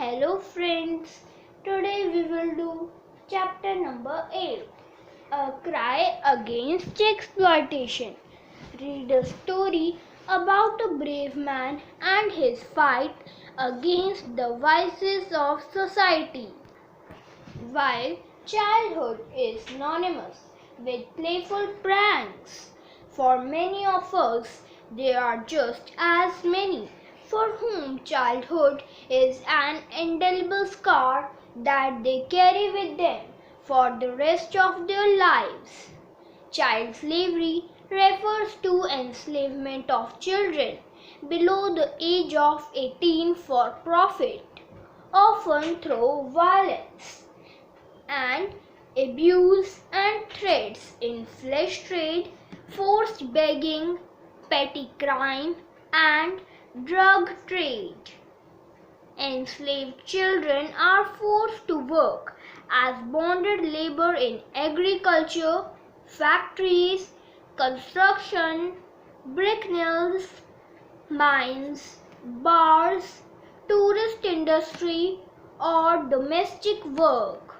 Hello friends, today we will do chapter number 8, A Cry Against Exploitation. Read a story about a brave man and his fight against the vices of society. While childhood is synonymous with playful pranks, for many of us there are just as many for whom childhood is an indelible scar that they carry with them for the rest of their lives. Child slavery refers to enslavement of children below the age of 18 for profit, often through violence and abuse and threats in flesh trade, forced begging, petty crime, and drug trade. Enslaved children are forced to work as bonded labor in agriculture, factories, construction, brick mills, mines, bars, tourist industry, or domestic work.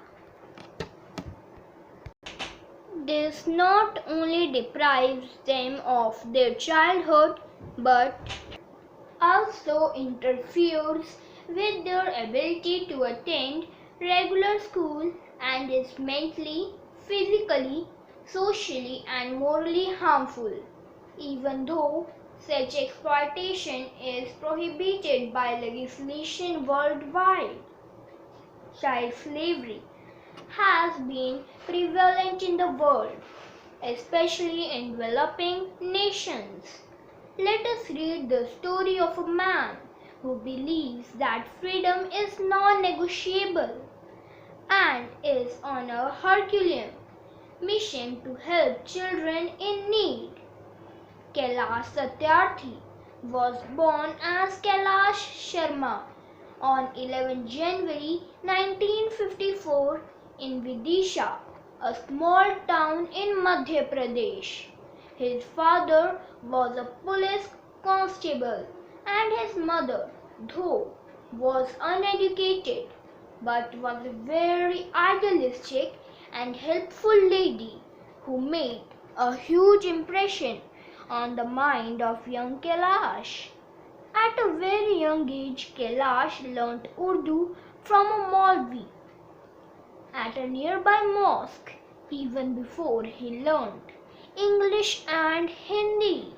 This not only deprives them of their childhood but also interferes with their ability to attend regular school and is mentally, physically, socially and morally harmful. Even though such exploitation is prohibited by legislation worldwide, child slavery has been prevalent in the world, especially in developing nations. Let us read the story of a man who believes that freedom is non-negotiable and is on a Herculean mission to help children in need. Kailash Satyarthi was born as Kailash Sharma on 11 January 1954 in Vidisha, a small town in Madhya Pradesh. His father was a police constable and his mother, though was uneducated, but was a very idealistic and helpful lady who made a huge impression on the mind of young Kailash. At a very young age, Kailash learnt Urdu from a Maulvi at a nearby mosque even before he learnt English and Hindi.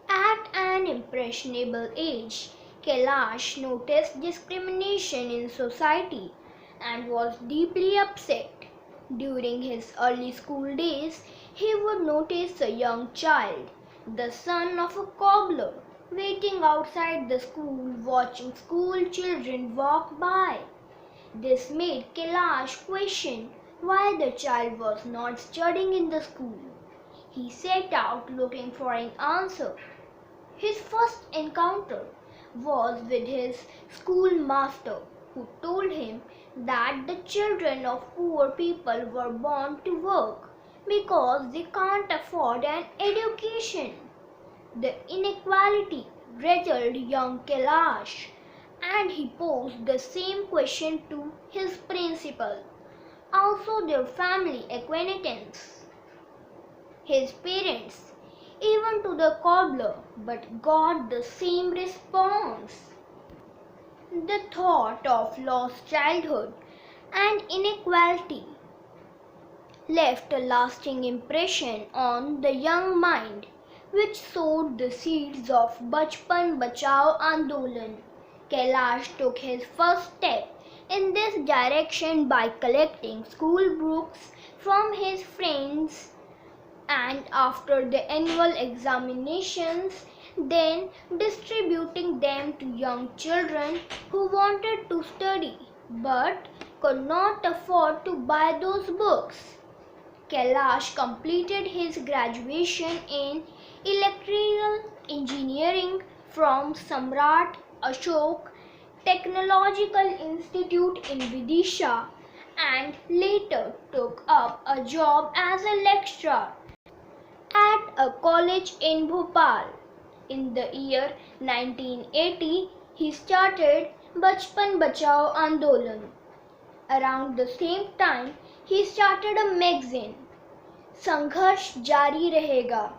At an impressionable age, Kailash noticed discrimination in society and was deeply upset. During his early school days, he would notice a young child, the son of a cobbler, waiting outside the school watching school children walk by. This made Kailash question why the child was not studying in the school. He set out looking for an answer. His first encounter was with his schoolmaster, who told him that the children of poor people were born to work because they can't afford an education. The inequality rattled young Kailash, and he posed the same question to his principal, also their family acquaintance, his parents, even to the cobbler, but got the same response. The thought of lost childhood and inequality left a lasting impression on the young mind, which sowed the seeds of Bachpan Bachao Andolan. Kailash took his first step in this direction by collecting school books from his friends and after the annual examinations, then distributing them to young children who wanted to study but could not afford to buy those books. Kailash completed his graduation in electrical engineering from Samrat Ashok Technological Institute in Vidisha and later took up a job as a lecturer at a college in Bhopal. In the year 1980, he started Bachpan Bachao Andolan. Around the same time, he started a magazine, Sangharsh Jari Rahega,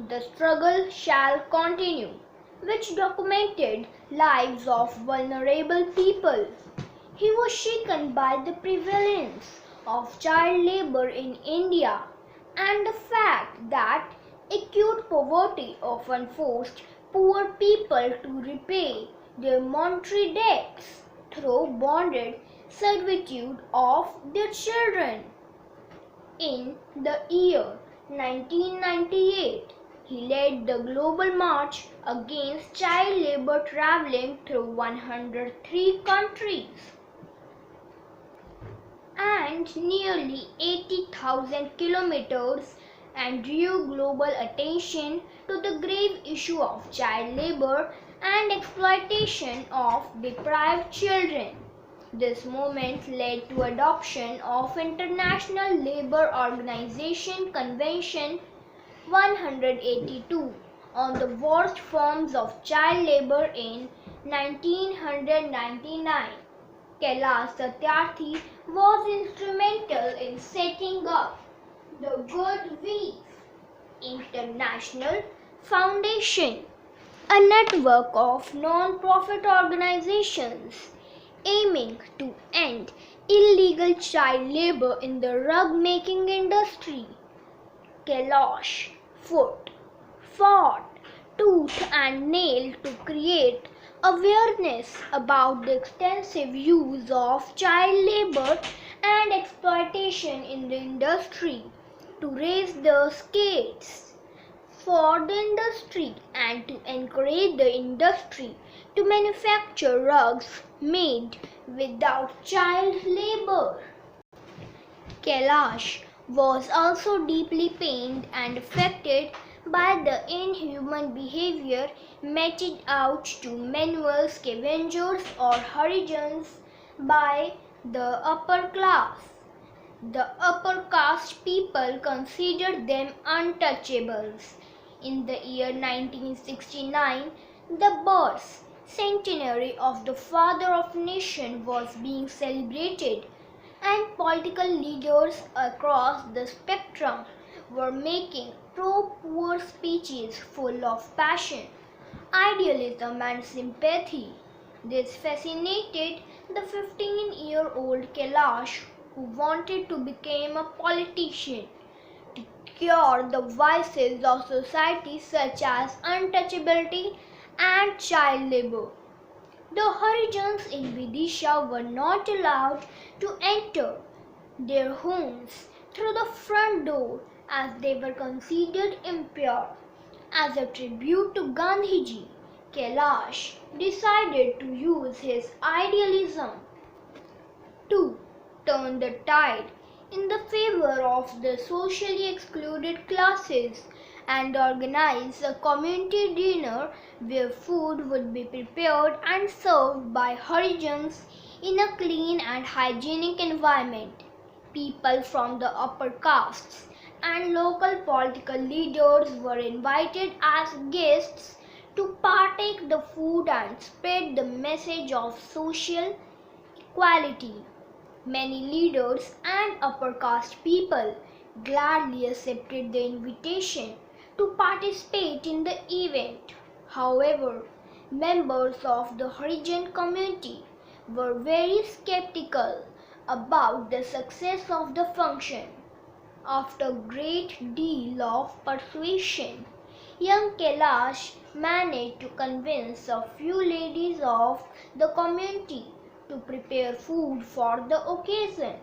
The Struggle Shall Continue, which documented lives of vulnerable people. He was shaken by the prevalence of child labor in India and the fact that acute poverty often forced poor people to repay their monetary debts through bonded servitude of their children. In the year 1998, he led the global march against child labor traveling through 103 countries and nearly 80,000 kilometers and drew global attention to the grave issue of child labor and exploitation of deprived children. This movement led to adoption of International Labour Organization Convention 182 on the worst forms of child labor in 1999. Kailash Satyarthi was instrumental in setting up the Good Weeks International Foundation, a network of non-profit organizations aiming to end illegal child labor in the rug-making industry. Kailash fought tooth and nail to create awareness about the extensive use of child labor and exploitation in the industry, to raise the stakes for the industry and to encourage the industry to manufacture rugs made without child labor. Kailash was also deeply pained and affected by the inhuman behavior meted out to manual scavengers or Harijans by the upper class. The upper caste people considered them untouchables. In the year 1969, the birth centenary of the Father of Nation was being celebrated, and political leaders across the spectrum were making pro-poor speeches full of passion, idealism and sympathy. This fascinated the 15-year-old Kailash, who wanted to become a politician to cure the vices of society such as untouchability and child labor. The Harijans in Vidisha were not allowed to enter their homes through the front door as they were considered impure. As a tribute to Gandhiji, Kailash decided to use his idealism to turn the tide in the favor of the socially excluded classes and organize a community dinner where food would be prepared and served by Harijans in a clean and hygienic environment. People from the upper castes and local political leaders were invited as guests to partake the food and spread the message of social equality. Many leaders and upper caste people gladly accepted the invitation to participate in the event. However, members of the Harijan community were very skeptical about the success of the function. After a great deal of persuasion, young Kailash managed to convince a few ladies of the community to prepare food for the occasion.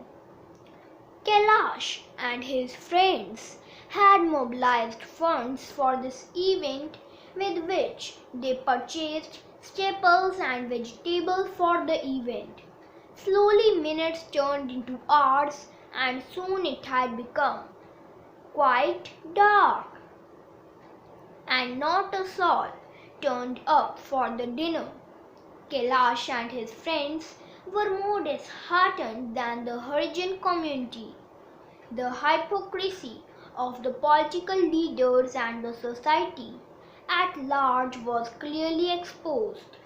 Kailash and his friends had mobilized funds for this event, with which they purchased staples and vegetables for the event. Slowly minutes turned into hours, and soon it had become quite dark, and not a soul turned up for the dinner. Kailash and his friends were more disheartened than the Harijan community. The hypocrisy of the political leaders and the society at large was clearly exposed.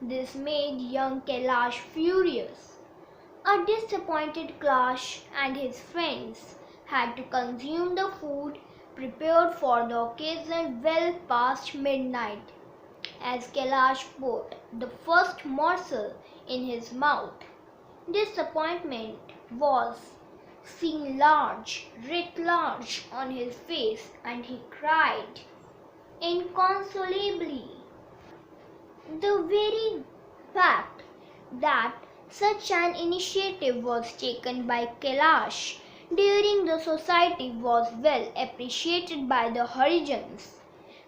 This made young Kailash furious. A disappointed Kailash and his friends had to consume the food prepared for the occasion well past midnight. As Kailash put the first morsel in his mouth, disappointment was seen writ large on his face, and he cried inconsolably. The very fact that such an initiative was taken by Kailash during the society was well appreciated by the Harijans.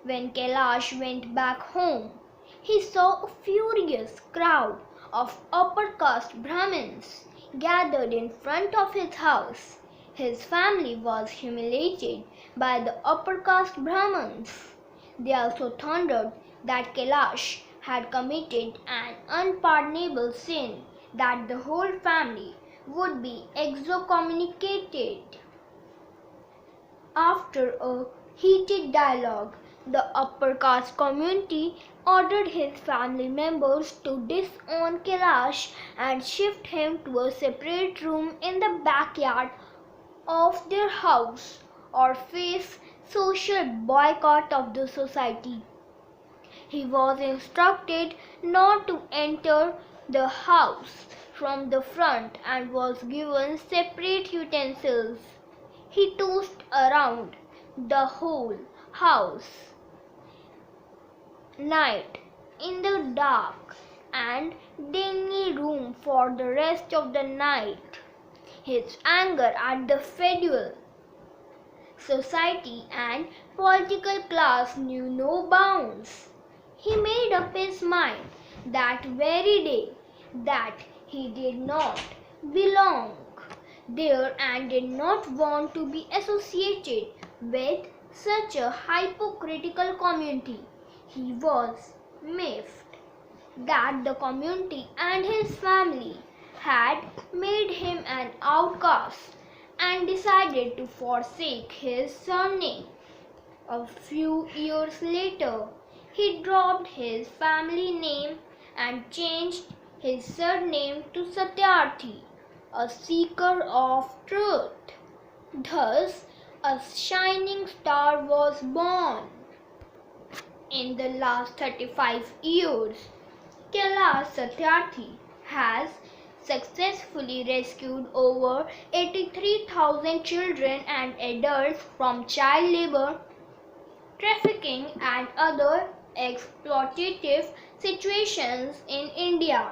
When Kailash went back home, he saw a furious crowd of upper caste Brahmins gathered in front of his house. His family was humiliated by the upper caste Brahmins. They also thundered that Kailash had committed an unpardonable sin, that the whole family would be excommunicated. After a heated dialogue, the upper caste community ordered his family members to disown Kailash and shift him to a separate room in the backyard of their house or face social boycott of the society. He was instructed not to enter the house from the front and was given separate utensils. He tossed around the whole house night in the dark and dingy room for the rest of the night. His anger at the feudal society and political class knew no bounds. He made up his mind that very day that he did not belong there and did not want to be associated with such a hypocritical community. He was miffed that the community and his family had made him an outcast and decided to forsake his surname. A few years later, he dropped his family name and changed his surname to Satyarthi, a seeker of truth. Thus, a shining star was born. In the last 35 years, Kailash Satyarthi has successfully rescued over 83,000 children and adults from child labor, trafficking, and other exploitative situations in India.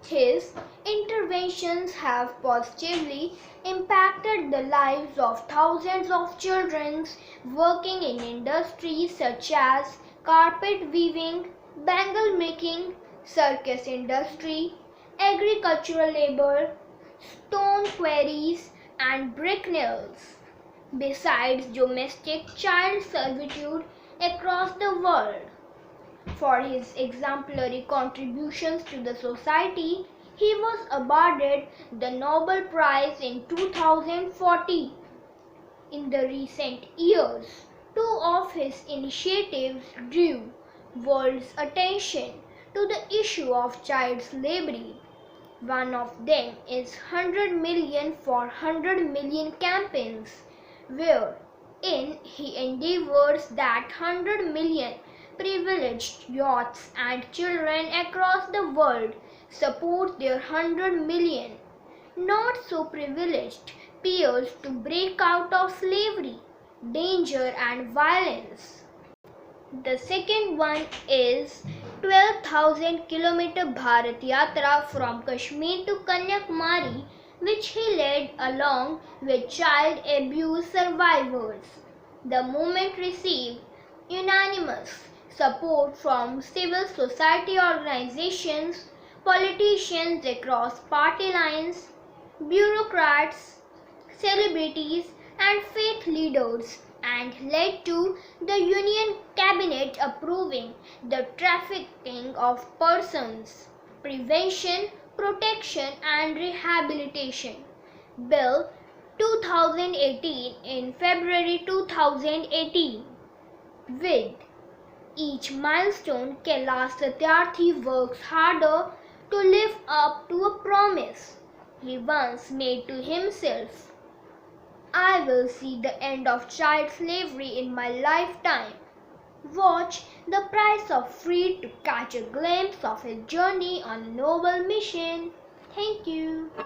His interventions have positively impacted the lives of thousands of children working in industries such as carpet weaving, bangle making, circus industry, agricultural labor, stone quarries, and brick mills, besides domestic child servitude across the world. For his exemplary contributions to the society, he was awarded the Nobel Prize in 2014. In the recent years, two of his initiatives drew world's attention to the issue of child slavery. One of them is 100 million for 100 million campaigns, wherein he endeavors that 100 million privileged youths and children across the world support their 100 million not so privileged peers to break out of slavery, danger, and violence. The second one is 12,000 km Bharat Yatra from Kashmir to Kanyakumari, which he led along with child abuse survivors. The movement received unanimous support from civil society organizations, politicians across party lines, bureaucrats, celebrities, and faith leaders, and led to the Union Cabinet approving the Trafficking of Persons Prevention, Protection and Rehabilitation Bill 2018 in February 2018, with each milestone Kailash Satyarthi works harder to live up to a promise he once made to himself. I will see the end of child slavery in my lifetime. Watch The Price of Freed to catch a glimpse of his journey on a noble mission. Thank you.